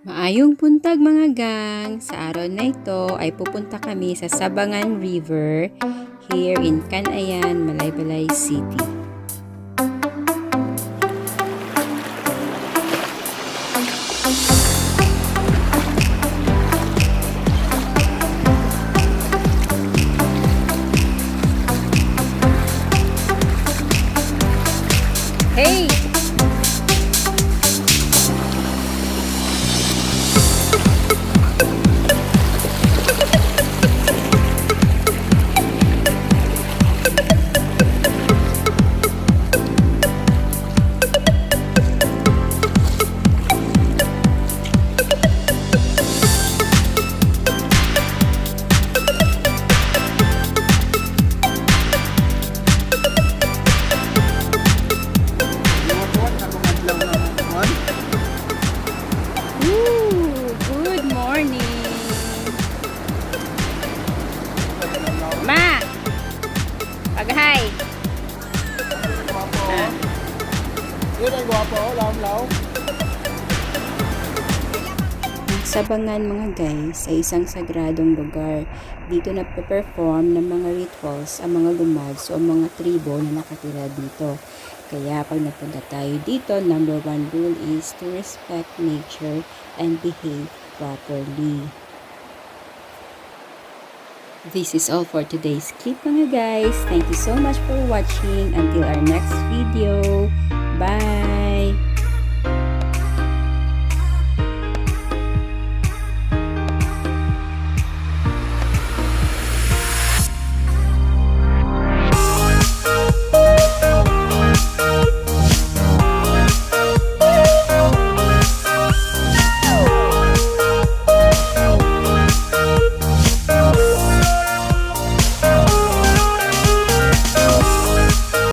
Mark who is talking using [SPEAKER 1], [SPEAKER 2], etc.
[SPEAKER 1] Maayong buntag mga gang! Sa araw na ito ay pupunta kami sa Sabangan River here in Can-Ayan, Malaybalay City. Hey! Good morning! Ma! Pag-hi!
[SPEAKER 2] Yun ang gwapo, law.
[SPEAKER 1] Ang Sabangan mga guys ay isang sagradong lugar. Dito nagpe-perform ng mga rituals ang mga gumads o mga tribo na nakatira dito. Kaya pag napunta tayo dito, number 1 rule is to respect nature and behave properly. This is all for today's clip mga guys. Thank you so much for watching. Until our next video. Bye!